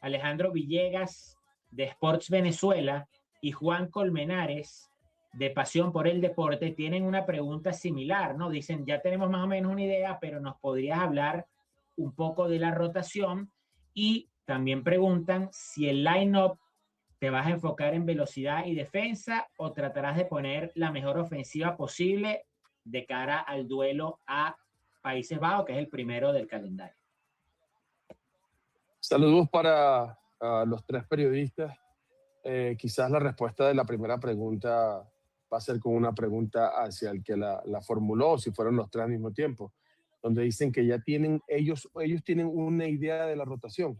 Alejandro Villegas de Sports Venezuela y Juan Colmenares de Pasión por el Deporte tienen una pregunta similar, ¿no? Dicen, ya tenemos más o menos una idea, pero nos podrías hablar un poco de la rotación, y también preguntan si el line-up te vas a enfocar en velocidad y defensa o tratarás de poner la mejor ofensiva posible de cara al duelo a Países Bajos, que es el primero del calendario. Saludos para los tres periodistas. Quizás la respuesta de la primera pregunta va a ser con una pregunta hacia el que la formuló, si fueron los tres al mismo tiempo, donde dicen que ya tienen, ellos tienen una idea de la rotación.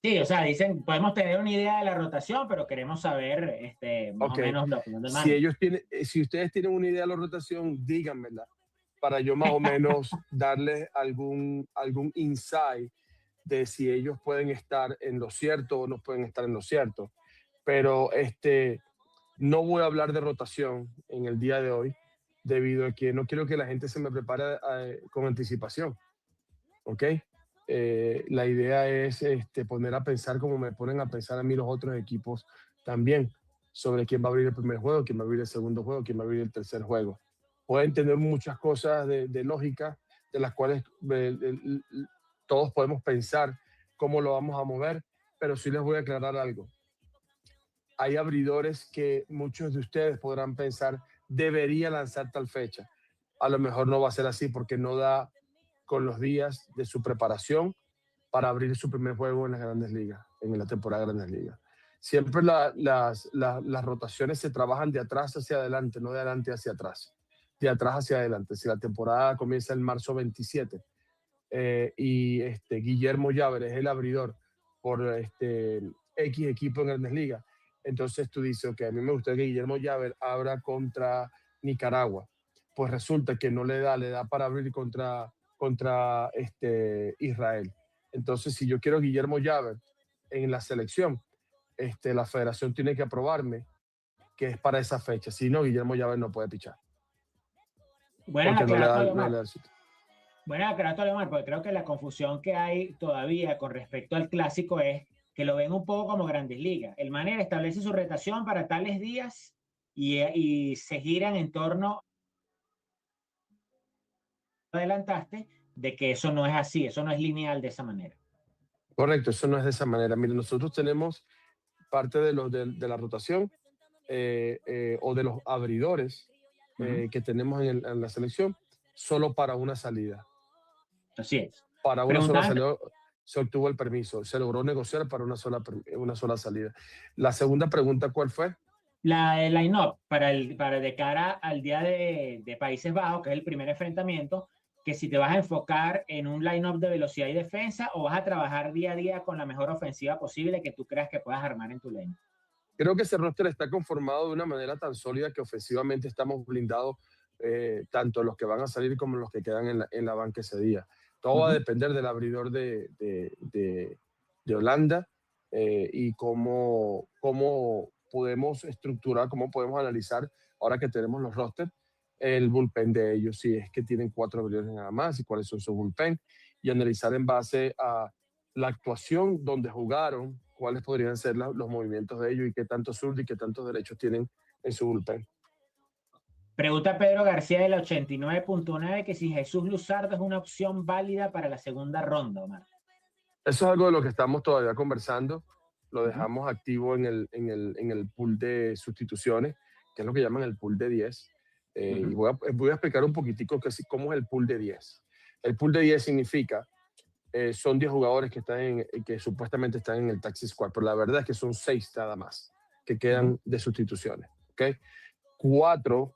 Sí, o sea, dicen, podemos tener una idea de la rotación, pero queremos saber más o menos la opinión del manager. Si ustedes tienen una idea de la rotación, díganmela, para yo más o menos darles algún insight de si ellos pueden estar en lo cierto o no pueden estar en lo cierto. Pero no voy a hablar de rotación en el día de hoy, debido a que no quiero que la gente se me prepare con anticipación. ¿Ok? La idea es poner a pensar como me ponen a pensar a mí los otros equipos también, sobre quién va a abrir el primer juego, quién va a abrir el segundo juego, quién va a abrir el tercer juego. Pueden tener muchas cosas de lógica, de las cuales todos podemos pensar cómo lo vamos a mover, pero sí les voy a aclarar algo. Hay abridores que muchos de ustedes podrán pensar, debería lanzar tal fecha. A lo mejor no va a ser así porque no da con los días de su preparación para abrir su primer juego en las Grandes Ligas, en la temporada de Grandes Ligas. Siempre las rotaciones se trabajan de atrás hacia adelante, no de adelante hacia atrás. De atrás hacia adelante. Si la temporada comienza en marzo 27 y Guillermo Llaver es el abridor por X equipo en Grandes Ligas, entonces tú dices, ok, a mí me gustaría que Guillermo Llaver abra contra Nicaragua. Pues resulta que no le da para abrir contra Israel. Entonces, si yo quiero Guillermo Llaver en la selección, la federación tiene que aprobarme que es para esa fecha. Si no, Guillermo Llaver no puede pichar. Bueno, aclaratorio, Omar, porque creo que la confusión que hay todavía con respecto al clásico es que lo ven un poco como Grandes Ligas. El manager establece su rotación para tales días y se giran en torno, adelantaste, de que eso no es así, eso no es lineal de esa manera. Correcto, eso no es de esa manera. Miren, nosotros tenemos parte de la rotación o de los abridores que tenemos en la selección solo para una salida. Así es. Para una sola salida se obtuvo el permiso, se logró negociar para una sola salida. La segunda pregunta, ¿cuál fue? La line-up para de cara al día de Países Bajos, que es el primer enfrentamiento, que si te vas a enfocar en un line-up de velocidad y defensa o vas a trabajar día a día con la mejor ofensiva posible que tú creas que puedas armar en tu line. Creo que ese roster está conformado de una manera tan sólida que ofensivamente estamos blindados, tanto los que van a salir como los que quedan en la banca ese día. Todo va a depender del abridor de Holanda y cómo podemos estructurar, cómo podemos analizar, ahora que tenemos los rosters, el bullpen de ellos, si es que tienen 4 abridores nada más y cuáles son sus bullpen, y analizar en base a la actuación donde jugaron, cuáles podrían ser los movimientos de ellos y qué tantos zurdos y qué tantos derechos tienen en su bullpen. Pregunta Pedro García de la 89.9 que si Jesús Luzardo es una opción válida para la segunda ronda, Omar. Eso es algo de lo que estamos todavía conversando. Lo dejamos activo en el pool de sustituciones, que es lo que llaman el pool de 10. Y voy a explicar un poquitico cómo es el pool de 10. El pool de 10 significa, son 10 jugadores que supuestamente están en el taxi squad, pero la verdad es que son 6 nada más que quedan de sustituciones. ¿Okay? 4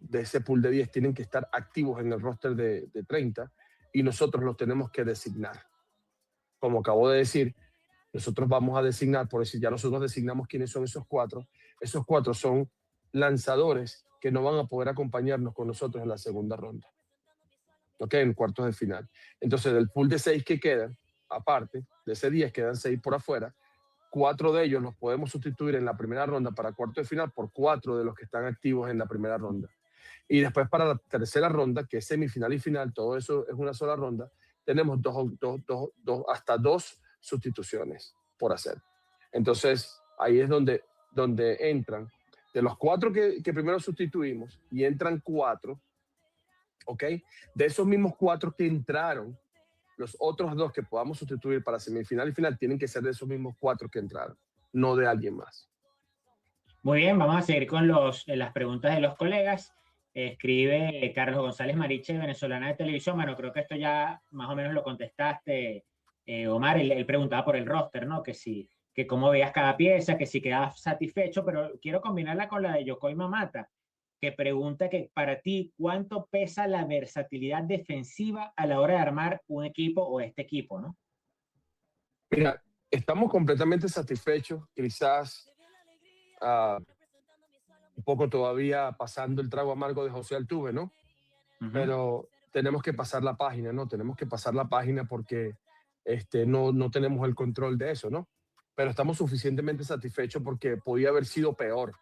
de ese pool de 10 tienen que estar activos en el roster de 30 y nosotros los tenemos que designar. Como acabo de decir, nosotros vamos a designar, por decir, ya nosotros designamos quiénes son esos 4. Esos 4 son lanzadores que no van a poder acompañarnos con nosotros en la segunda ronda. ¿Ok? En cuartos de final. Entonces, del pool de 6 que quedan, aparte de ese 10, quedan 6 por afuera. 4 de ellos los podemos sustituir en la primera ronda para cuartos de final por 4 de los que están activos en la primera ronda. Y después para la tercera ronda, que es semifinal y final, todo eso es una sola ronda, tenemos hasta dos sustituciones por hacer. Entonces, ahí es donde entran, de los 4 que primero sustituimos, y entran 4, ¿ok? De esos mismos 4 que entraron, los otros 2 que podamos sustituir para semifinal y final tienen que ser de esos mismos 4 que entraron, no de alguien más. Muy bien, vamos a seguir con las preguntas de los colegas. Escribe Carlos González Mariche, venezolana de televisión. Bueno, creo que esto ya más o menos lo contestaste, Omar. Él preguntaba por el roster, ¿no? Que cómo veías cada pieza, que si quedabas satisfecho, pero quiero combinarla con la de Yokoi Mamata, que pregunta que para ti, ¿cuánto pesa la versatilidad defensiva a la hora de armar un equipo o este equipo, ¿no? Mira, estamos completamente satisfechos, quizás un poco todavía pasando el trago amargo de José Altuve, ¿no? Pero tenemos que pasar la página, ¿no? Tenemos que pasar la página porque no tenemos el control de eso, ¿no? Pero estamos suficientemente satisfechos porque podía haber sido peor.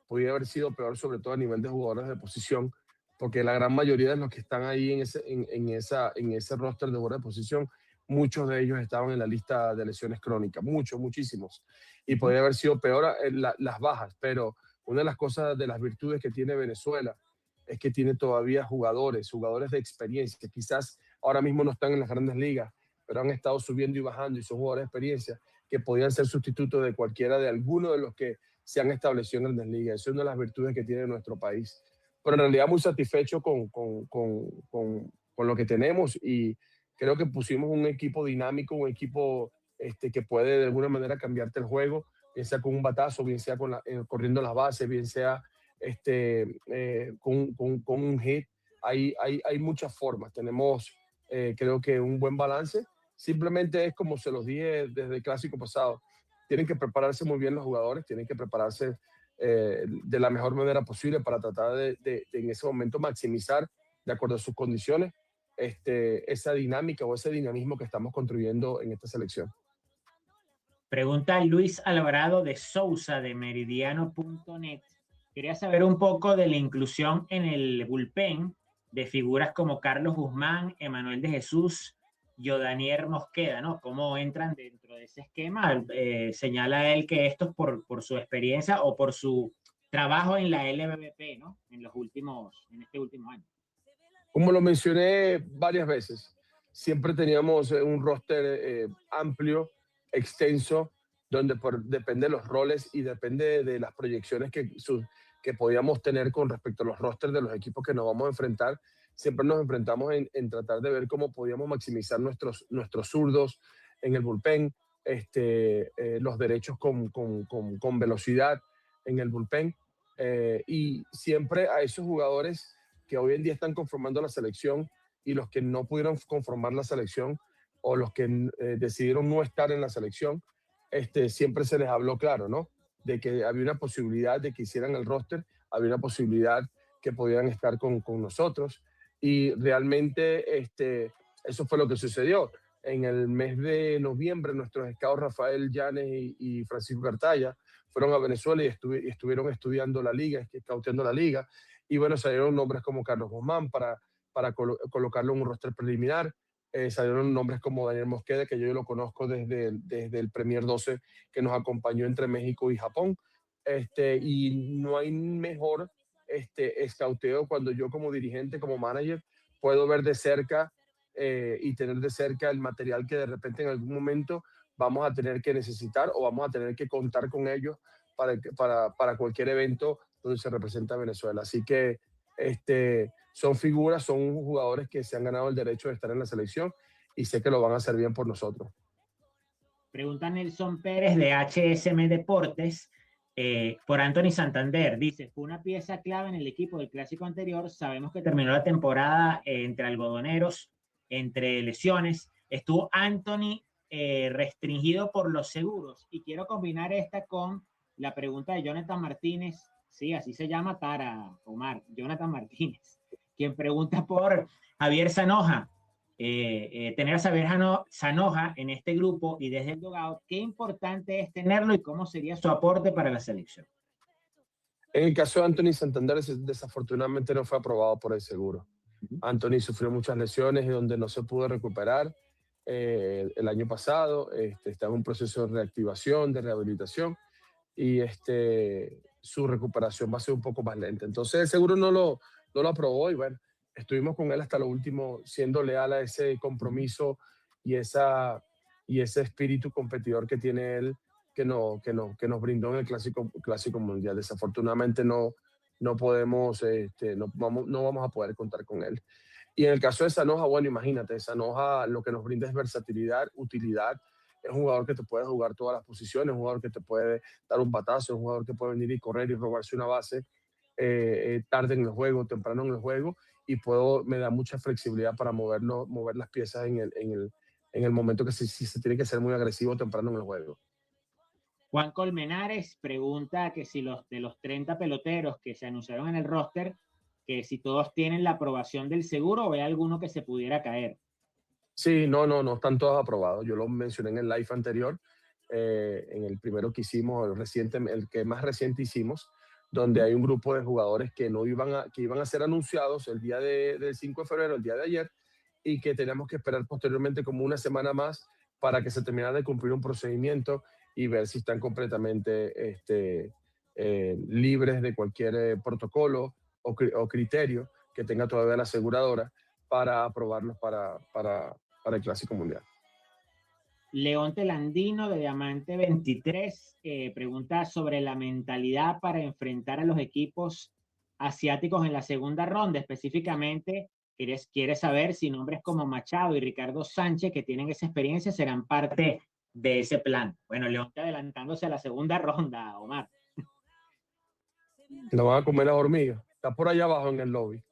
Podía haber sido peor, sobre todo a nivel de jugadores de posición, porque la gran mayoría de los que están ahí en ese roster de jugadores de posición, muchos de ellos estaban en la lista de lesiones crónicas, muchísimos. Y podría haber sido peor las bajas, pero una de las cosas, de las virtudes que tiene Venezuela, es que tiene todavía jugadores de experiencia, que quizás ahora mismo no están en las grandes ligas, pero han estado subiendo y bajando y son jugadores de experiencia que podían ser sustitutos de cualquiera, de alguno de los que se han establecido en grandes ligas. Esa es una de las virtudes que tiene nuestro país. Pero en realidad muy satisfecho con lo que tenemos, y creo que pusimos un equipo dinámico, un equipo que puede de alguna manera cambiarte el juego, bien sea con un batazo, bien sea corriendo las bases, bien sea con un hit. Hay muchas formas. Tenemos, creo que, un buen balance. Simplemente es como se los dije desde el clásico pasado. Tienen que prepararse muy bien los jugadores, tienen que prepararse de la mejor manera posible para tratar de en ese momento maximizar, de acuerdo a sus condiciones, esa dinámica o ese dinamismo que estamos construyendo en esta selección. Pregunta Luis Alvarado de Sousa de meridiano.net. Quería saber un poco de la inclusión en el bullpen de figuras como Carlos Guzmán, Emanuel de Jesús, Yodanier Mosqueda, ¿no? ¿Cómo entran dentro de ese esquema? Señala él que esto es por su experiencia o por su trabajo en la LVP, ¿no? En este último año. Como lo mencioné varias veces, siempre teníamos un roster amplio, extenso, donde depende de los roles y depende de las proyecciones que podíamos tener con respecto a los rosters de los equipos que nos vamos a enfrentar. Siempre nos enfrentamos en tratar de ver cómo podíamos maximizar nuestros zurdos en el bullpen, los derechos con velocidad en el bullpen, y siempre a esos jugadores que hoy en día están conformando la selección y los que no pudieron conformar la selección o los que decidieron no estar en la selección, siempre se les habló claro, ¿no? De que había una posibilidad de que hicieran el roster, había una posibilidad que podían estar con nosotros, y realmente eso fue lo que sucedió. En el mes de noviembre, nuestros scouts Rafael Llanes y Francisco Cartaya fueron a Venezuela y estuvieron estudiando la liga, scouteando la liga, y bueno, salieron nombres como Carlos Guzmán para colocarlo en un roster preliminar. Salieron nombres como Daniel Mosqueda, que yo lo conozco desde el Premier 12 que nos acompañó entre México y Japón. Y no hay mejor escauteo cuando yo, como dirigente, como manager, puedo ver de cerca y tener de cerca el material que de repente en algún momento vamos a tener que necesitar o vamos a tener que contar con ellos para cualquier evento donde se representa a Venezuela. Así que son figuras, son jugadores que se han ganado el derecho de estar en la selección, y sé que lo van a hacer bien por nosotros. Pregunta Nelson Pérez de HSM Deportes por Anthony Santander. Dice, fue una pieza clave en el equipo del clásico anterior. Sabemos que terminó la temporada entre algodoneros, entre lesiones. Estuvo Anthony restringido por los seguros. Y quiero combinar esta con la pregunta de Jonathan Martínez. Sí, así se llama Tara, Omar. Jonathan Martínez, quien pregunta por Javier Zanoja. Tener a Javier Zanoja en este grupo y desde el dugout, qué importante es tenerlo y cómo sería su aporte para la selección. En el caso de Anthony Santander, desafortunadamente no fue aprobado por el seguro. Anthony sufrió muchas lesiones y donde no se pudo recuperar. el año pasado, está en un proceso de reactivación, de rehabilitación, y su recuperación va a ser un poco más lenta. Entonces el seguro no lo aprobó, y bueno, estuvimos con él hasta lo último, siendo leal a ese compromiso y, y ese espíritu competidor que tiene él, que nos brindó en el clásico mundial. Desafortunadamente no podemos, no vamos a poder contar con él. Y en el caso de Sanoja, bueno, imagínate, Sanoja lo que nos brinda es versatilidad, utilidad. Es un jugador que te puede jugar todas las posiciones, un jugador que te puede dar un batazo, un jugador que puede venir y correr y robarse una base tarde en el juego, temprano en el juego, y me da mucha flexibilidad para mover las piezas en el momento que si se tiene que ser muy agresivo temprano en el juego. Juan Colmenares pregunta que si de los 30 peloteros que se anunciaron en el roster, que si todos tienen la aprobación del seguro o hay alguno que se pudiera caer. Sí, no están todos aprobados. Yo lo mencioné en el live anterior, en el primero que hicimos, el que más reciente hicimos, donde hay un grupo de jugadores que iban a ser anunciados el día del 5 de febrero, el día de ayer, y que teníamos que esperar posteriormente como una semana más para que se terminara de cumplir un procedimiento y ver si están completamente libres de cualquier protocolo o criterio que tenga todavía la aseguradora para aprobarlos para el Clásico Mundial. León Telandino de Diamante 23 pregunta sobre la mentalidad para enfrentar a los equipos asiáticos en la segunda ronda. Específicamente, quiere saber si nombres como Machado y Ricardo Sánchez, que tienen esa experiencia, serán parte de ese plan. Bueno, León está adelantándose a la segunda ronda, Omar. Lo van a comer las hormigas. Está por allá abajo en el lobby.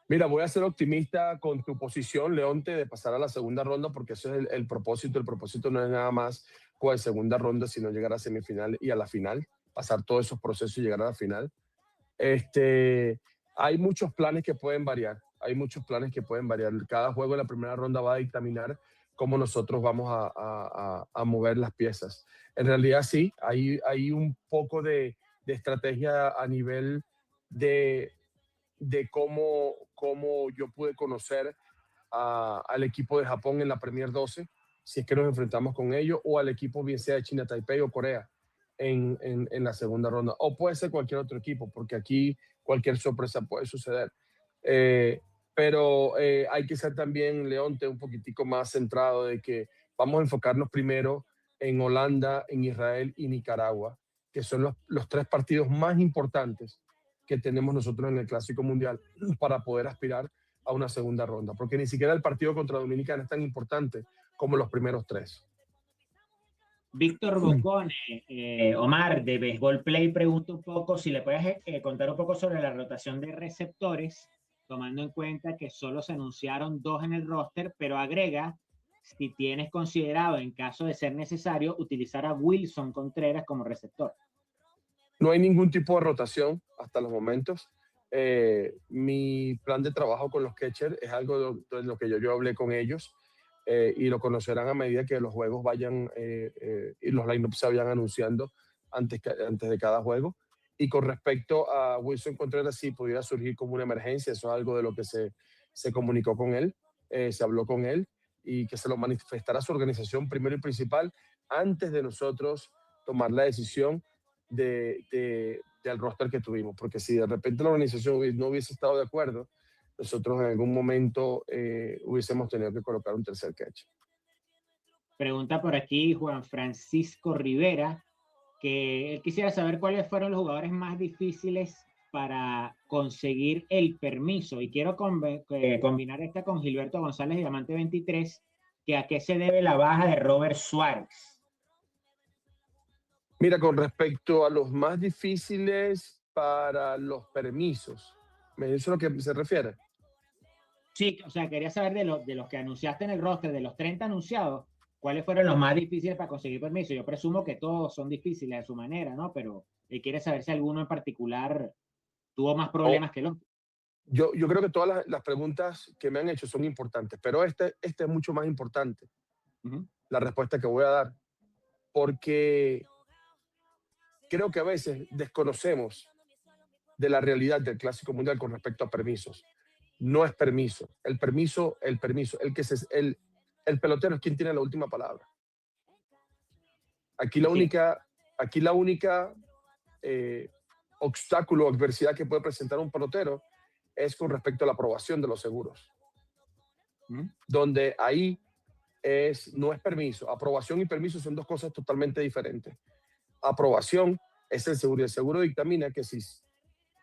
Mira, voy a ser optimista con tu posición, Leonte, de pasar a la segunda ronda, porque eso es el propósito. El propósito no es nada más con la segunda ronda, sino llegar a semifinal y a la final, pasar todos esos procesos y llegar a la final. Hay muchos planes que pueden variar. Cada juego en la primera ronda va a dictaminar cómo nosotros vamos a mover las piezas. En realidad sí, hay un poco de estrategia a nivel de cómo yo pude conocer al equipo de Japón en la Premier 12, si es que nos enfrentamos con ellos, o al equipo bien sea de China, Taipei o Corea en la segunda ronda, o puede ser cualquier otro equipo, porque aquí cualquier sorpresa puede suceder. Pero hay que ser también, Leonte, un poquitico más centrado de que vamos a enfocarnos primero en Holanda, en Israel y Nicaragua, que son los tres partidos más importantes que tenemos nosotros en el Clásico Mundial para poder aspirar a una segunda ronda, porque ni siquiera el partido contra Dominicana es tan importante como los primeros tres. Víctor Bocone, Omar, de Baseball Play, pregunta un poco si le puedes contar un poco sobre la rotación de receptores, tomando en cuenta que solo se anunciaron 2 en el roster, pero agrega si tienes considerado, en caso de ser necesario, utilizar a Wilson Contreras como receptor. No hay ningún tipo de rotación hasta los momentos. Mi plan de trabajo con los catchers es algo de lo que yo hablé con ellos, y lo conocerán a medida que los juegos vayan y los lineups se vayan anunciando antes de cada juego. Y con respecto a Wilson Contreras, sí pudiera surgir como una emergencia. Eso es algo de lo que se comunicó con él, se habló con él, y que se lo manifestará su organización primero y principal antes de nosotros tomar la decisión del roster que tuvimos, porque si de repente la organización no hubiese estado de acuerdo, nosotros en algún momento hubiésemos tenido que colocar un tercer catch. Pregunta por aquí Juan Francisco Rivera, que él quisiera saber cuáles fueron los jugadores más difíciles para conseguir el permiso, y quiero combinar esta con Gilberto González, Diamante 23, que a qué se debe la baja de Robert Suárez. Mira, con respecto a los más difíciles para los permisos, ¿me dice lo que se refiere? Sí, o sea, quería saber de los que anunciaste en el roster, de los 30 anunciados, ¿cuáles fueron los más difíciles para conseguir permiso? Yo presumo que todos son difíciles a su manera, ¿no? Pero él quiere saber si alguno en particular tuvo más problemas que el otro. Yo creo que todas las preguntas que me han hecho son importantes, pero este es mucho más importante, la respuesta que voy a dar, porque creo que a veces desconocemos de la realidad del Clásico Mundial con respecto a permisos. no es permiso. El pelotero es quien tiene la última palabra. Aquí la única obstáculo o adversidad que puede presentar un pelotero es con respecto a la aprobación de los seguros. Donde ahí no es permiso. Aprobación y permiso son dos cosas totalmente diferentes. Aprobación es el seguro, y el seguro dictamina que si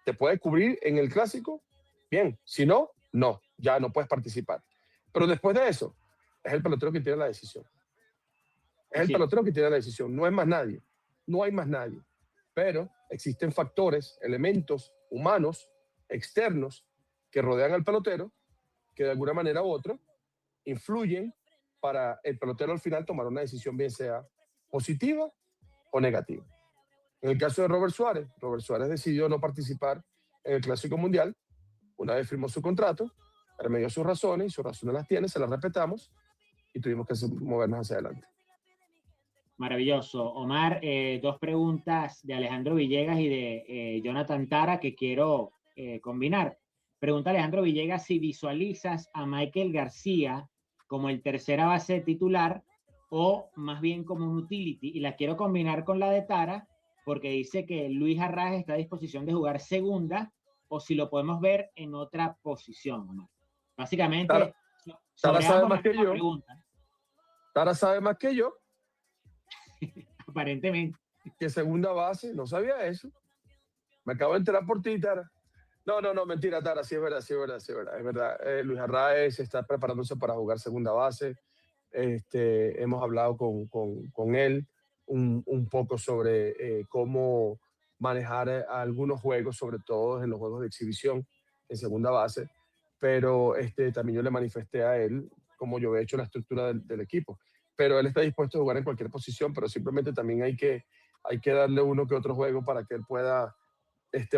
te puede cubrir en el clásico, bien. Si no, no, ya no puedes participar. Pero después de eso, es el pelotero que tiene la decisión. Es el pelotero que tiene la decisión, no es más nadie. No hay más nadie. Pero existen factores, elementos humanos, externos, que rodean al pelotero, que de alguna manera u otra influyen para el pelotero al final tomar una decisión, bien sea positiva o negativa. En el caso de Robert Suárez decidió no participar en el Clásico Mundial. Una vez firmó su contrato, me dio sus razones, y sus razones las tiene, se las respetamos y tuvimos que movernos hacia adelante. Maravilloso. Omar, dos preguntas de Alejandro Villegas y de Jonathan Tara que quiero combinar. Pregunta Alejandro Villegas si visualizas a Michael García como el tercera base titular o más bien como un utility, y la quiero combinar con la de Tara porque dice que Luis Arraez está a disposición de jugar segunda o si lo podemos ver en otra posición, Omar. Básicamente, Tara sabe más que yo. Pregunta. Tara sabe más que yo. Aparentemente. Que segunda base, no sabía eso. Me acabo de enterar por ti, Tara. No, mentira, Tara, sí es verdad. Luis Arraez está preparándose para jugar segunda base. Hemos hablado con él un poco sobre cómo manejar algunos juegos, sobre todo en los juegos de exhibición en segunda base, pero también yo le manifesté a él cómo yo he hecho la estructura del equipo, pero él está dispuesto a jugar en cualquier posición, pero simplemente también hay que darle uno que otro juego para que él pueda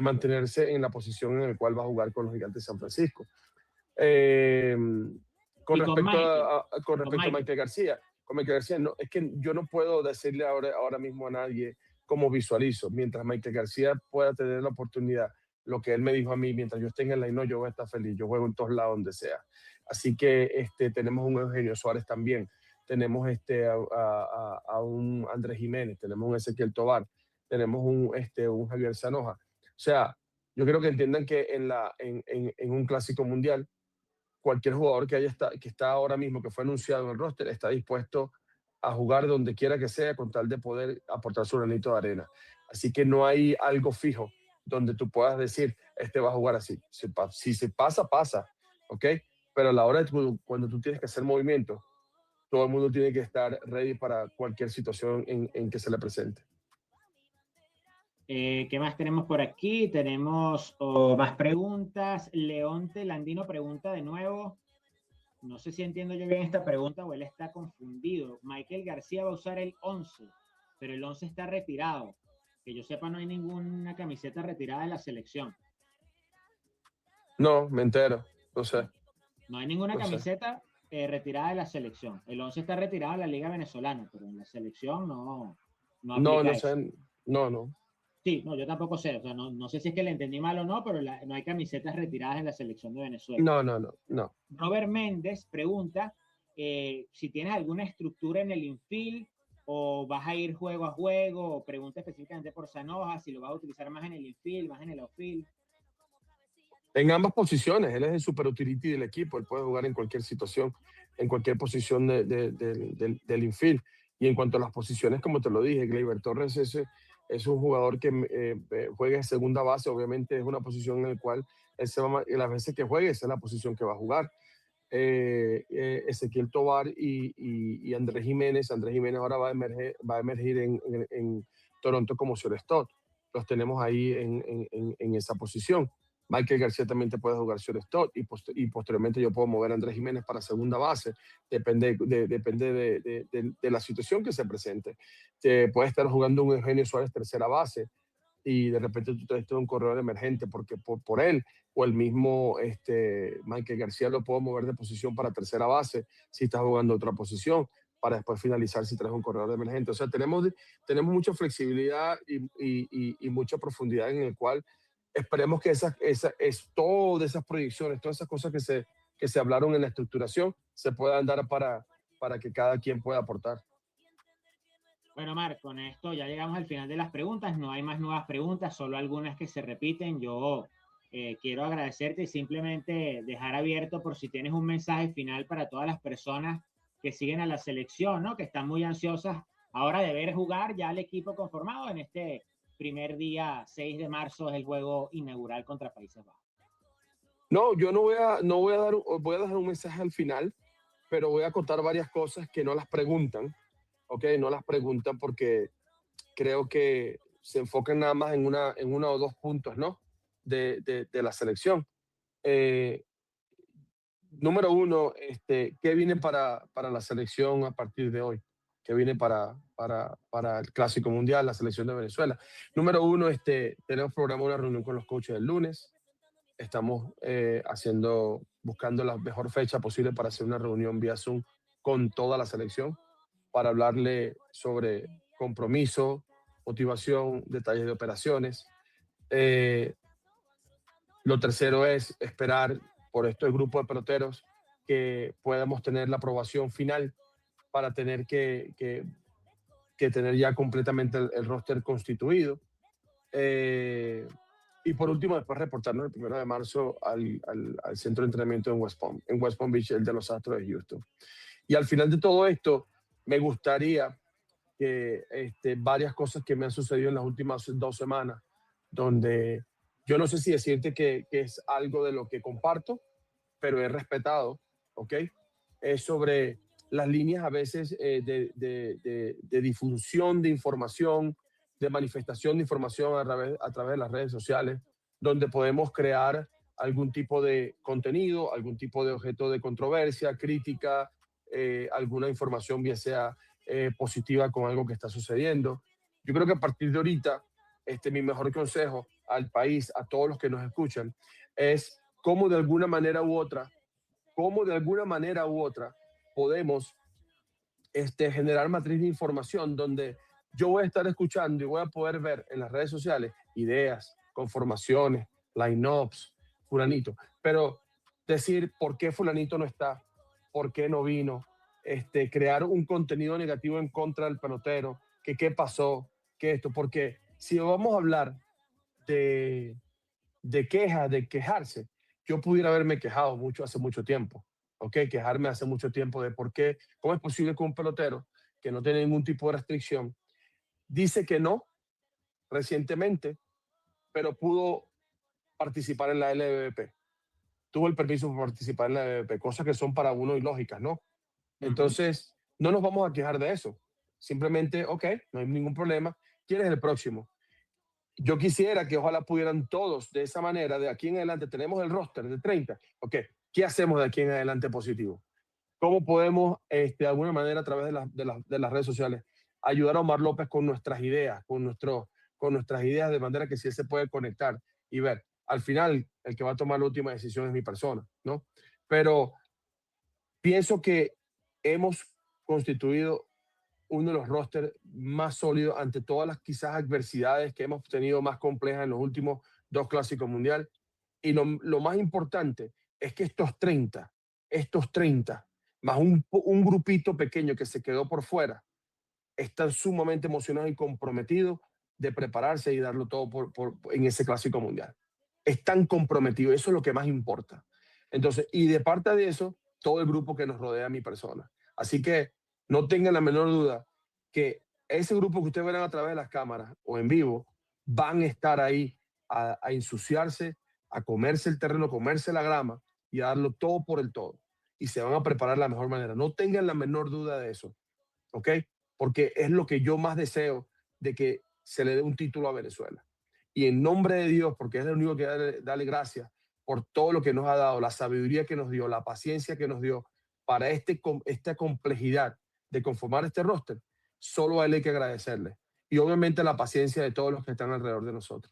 mantenerse en la posición en la cual va a jugar con los Gigantes de San Francisco. Con respecto a Michael García, no, es que yo no puedo decirle ahora mismo a nadie cómo visualizo. Mientras Michael García pueda tener la oportunidad, lo que él me dijo a mí, mientras yo esté en el line, yo voy a estar feliz, yo juego en todos lados donde sea. Así que tenemos un Eugenio Suárez también, tenemos a un Andrés Jiménez, tenemos un Ezequiel Tovar, tenemos un Javier Zanoja. O sea, yo quiero que entiendan que en un clásico mundial, cualquier jugador que está ahora mismo, que fue anunciado en el roster, está dispuesto a jugar donde quiera que sea con tal de poder aportar su granito de arena. Así que no hay algo fijo donde tú puedas decir, va a jugar así. Si se pasa, ¿ok? Pero a la hora cuando tú tienes que hacer movimientos, todo el mundo tiene que estar ready para cualquier situación en que se le presente. ¿Qué más tenemos por aquí? Tenemos más preguntas. Leonte Landino pregunta de nuevo. No sé si entiendo yo bien esta pregunta o él está confundido. Michael García va a usar el 11, pero el 11 está retirado. Que yo sepa, no hay ninguna camiseta retirada de la selección. No, me entero. No sé. No hay ninguna camiseta retirada de la selección. El 11 está retirado de la Liga Venezolana, pero en la selección no sé. No. Sí, no, yo tampoco sé. O sea, no sé si es que le entendí mal o no, pero no hay camisetas retiradas en la selección de Venezuela. No. Robert Méndez pregunta si tienes alguna estructura en el infield o vas a ir juego a juego, o pregunta específicamente por Zanoja, si lo vas a utilizar más en el infield, más en el outfield. En ambas posiciones, él es el super utility del equipo, él puede jugar en cualquier situación, en cualquier posición del infield. Y en cuanto a las posiciones, como te lo dije, Gleyber Torres es un jugador que juega en segunda base, obviamente es una posición en la cual las veces que juegue, esa es la posición que va a jugar. Ezequiel Tovar y Andrés Jiménez ahora va a emergir en Toronto como shortstop. Los tenemos ahí en esa posición. Michael García también te puede jugar shortstop y posteriormente yo puedo mover a Andrés Jiménez para segunda base. Depende de la situación que se presente. Te puede estar jugando un Eugenio Suárez tercera base y de repente tú traes un corredor emergente porque por él o el mismo Michael García lo puedo mover de posición para tercera base si está jugando otra posición para después finalizar si traes un corredor emergente. O sea, tenemos mucha flexibilidad y mucha profundidad en el cual esperemos que todas esas proyecciones, todas esas cosas que se hablaron en la estructuración se puedan dar para que cada quien pueda aportar. Bueno, Marc, con esto ya llegamos al final de las preguntas. No hay más nuevas preguntas, solo algunas que se repiten. Yo quiero agradecerte y simplemente dejar abierto por si tienes un mensaje final para todas las personas que siguen a la selección, ¿no? Que están muy ansiosas ahora de ver jugar ya al equipo conformado en este primer día, 6 de marzo, es el juego inaugural contra Países Bajos. No, yo voy a dejar un mensaje al final, pero voy a contar varias cosas que no las preguntan, ¿ok? No las preguntan porque creo que se enfocan nada más en una o dos puntos, ¿no? De la selección. Número uno, ¿qué viene para la selección a partir de hoy? ¿Qué viene para el Clásico Mundial, la selección de Venezuela? Número uno, tenemos programada una reunión con los coaches el lunes. Estamos buscando la mejor fecha posible para hacer una reunión vía Zoom con toda la selección para hablarle sobre compromiso, motivación, detalles de operaciones. Lo tercero es esperar por este grupo de peloteros que podamos tener la aprobación final para tener que tener ya completamente el roster constituido. Y por último, después reportarnos el 1 de marzo al centro de entrenamiento en West Palm Beach, el de los Astros de Houston. Y al final de todo esto, me gustaría que varias cosas que me han sucedido en las últimas 2 semanas, donde yo no sé si decirte que es algo de lo que comparto, pero he respetado, ¿ok? Es sobre las líneas a veces de difusión de información, de manifestación de información a través de las redes sociales, donde podemos crear algún tipo de contenido, algún tipo de objeto de controversia, crítica, alguna información bien sea positiva con algo que está sucediendo. Yo creo que a partir de ahorita, mi mejor consejo al país, a todos los que nos escuchan, es cómo de alguna manera u otra podemos generar matriz de información donde yo voy a estar escuchando y voy a poder ver en las redes sociales ideas, conformaciones, line-ups, fulanito, pero decir por qué fulanito no está, por qué no vino, crear un contenido negativo en contra del pelotero, que qué pasó, que esto, porque si vamos a hablar de quejas, de quejarse, yo pudiera haberme quejado hace mucho tiempo, ¿ok? Quejarme hace mucho tiempo de por qué, cómo es posible que un pelotero que no tiene ningún tipo de restricción dice que no recientemente, pero pudo participar en la LVP. Tuvo el permiso para participar en la LVP, cosas que son para uno ilógicas, ¿no? Entonces, no nos vamos a quejar de eso. Simplemente, ok, no hay ningún problema. ¿Quién es el próximo? Yo quisiera que ojalá pudieran todos de esa manera, de aquí en adelante, tenemos el roster de 30. Ok, ¿qué hacemos de aquí en adelante positivo? ¿Cómo podemos, de alguna manera, a través de las redes sociales, ayudar a Omar López con nuestras ideas, con nuestras ideas, de manera que si él se puede conectar y ver? Al final, el que va a tomar la última decisión es mi persona, ¿no? Pero pienso que hemos constituido uno de los rosters más sólidos ante todas las quizás adversidades que hemos tenido más complejas en los últimos 2 clásicos mundial. Y lo más importante es que estos 30, más un grupito pequeño que se quedó por fuera, están sumamente emocionados y comprometidos de prepararse y darlo todo en ese clásico mundial. Están comprometidos, eso es lo que más importa. Entonces, y de parte de eso, todo el grupo que nos rodea a mi persona. Así que no tengan la menor duda que ese grupo que ustedes verán a través de las cámaras o en vivo van a estar ahí a ensuciarse, a comerse el terreno, comerse la grama y a darlo todo por el todo. Y se van a preparar de la mejor manera. No tengan la menor duda de eso, ¿ok? Porque es lo que yo más deseo, de que se le dé un título a Venezuela. Y en nombre de Dios, porque es el único que darle gracias por todo lo que nos ha dado, la sabiduría que nos dio, la paciencia que nos dio para esta complejidad de conformar este roster, solo a él hay que agradecerle. Y obviamente la paciencia de todos los que están alrededor de nosotros.